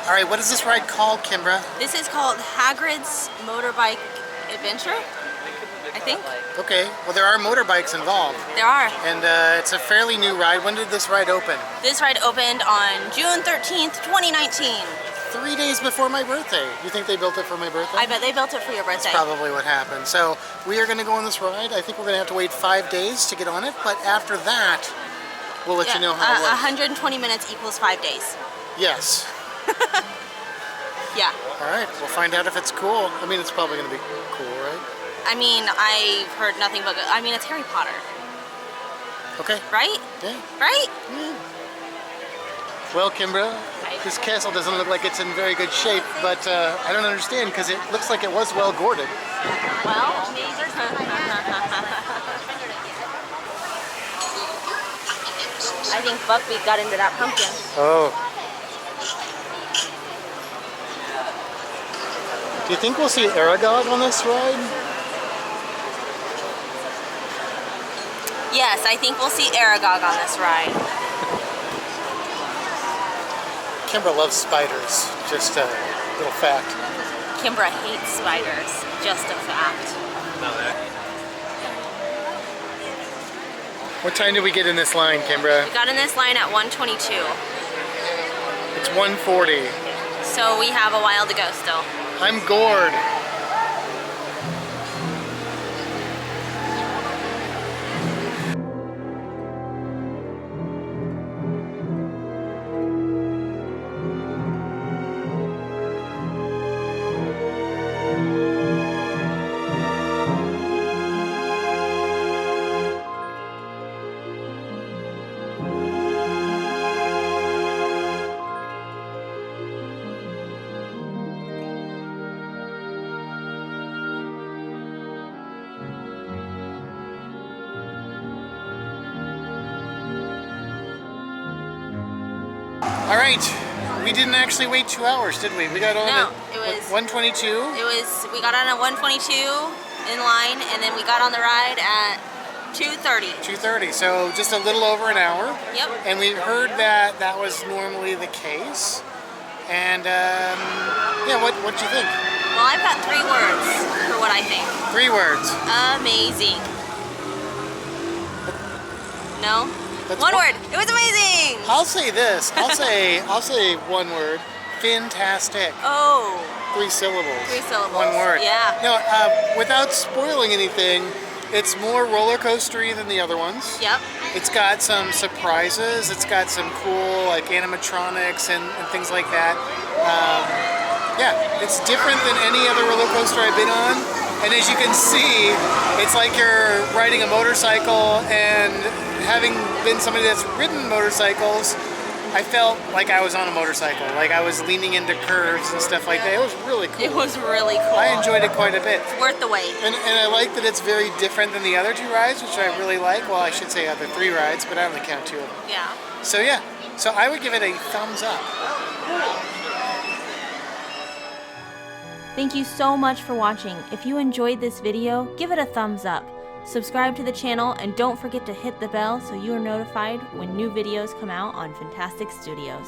All right, what is this ride called, Kimbra? This is called Hagrid's Motorbike Adventure, I think. Okay, well there are motorbikes involved. There are. And it's a fairly new ride. When did this ride open? This ride opened on June 13th, 2019. 3 days before my birthday. You think they built it for my birthday? I bet they built it for your birthday. That's probably what happened. So we are going to go on this ride. I think we're going to have to wait 5 days to get on it, but after that, we'll let you know how it works. 120 minutes equals 5 days. Yes. Yeah. All right, we'll find out if it's cool. I mean, it's probably going to be cool, right? I mean, I've heard nothing but good. I mean, it's Harry Potter. Okay. Right? Yeah. Right? Yeah. Well, Kimbra, this castle doesn't look like it's in very good shape, but I don't understand because it looks like it was well guarded. Well, I think Buckbeak got into that pumpkin. Oh. Do you think we'll see Aragog on this ride? Yes, I think we'll see Aragog on this ride. Kimbra loves spiders, just a little fact. Kimbra hates spiders, just a fact. What time did we get in this line, Kimbra? We got in this line at 1:22. It's 1:40. So we have a while to go still. I'm gored. All right, we didn't actually wait 2 hours, did we? We got on at it was 1:22. We got on at 1:22 in line, and then we got on the ride at 2:30. 2:30, so just a little over an hour. Yep. And we heard that that was normally the case. And yeah, what do you think? Well, I've got 3 words for what I think. 3 words. Amazing. No? That's One word. It was amazing. I'll say this. I'll say 1 word. Fintastic. Oh. 3 syllables. 3 syllables. 1 word. Yeah. No, without spoiling anything, it's more roller coastery than the other ones. Yep. It's got some surprises. It's got some cool like animatronics and things like that. Yeah, it's different than any other roller coaster I've been on. And as you can see, it's like you're riding a motorcycle, and having been somebody that's ridden motorcycles, I felt like I was on a motorcycle, like I was leaning into curves and stuff like that. It was really cool. It was really cool. I enjoyed it quite a bit. It's worth the wait. And I like that it's very different than the other 2 rides, which I really like. Well, I should say other 3 rides, but I only count 2 of them. Yeah. So yeah, so I would give it a thumbs up. Thank you so much for watching. If you enjoyed this video, give it a thumbs up. Subscribe to the channel and don't forget to hit the bell so you are notified when new videos come out on Fintastic Studios.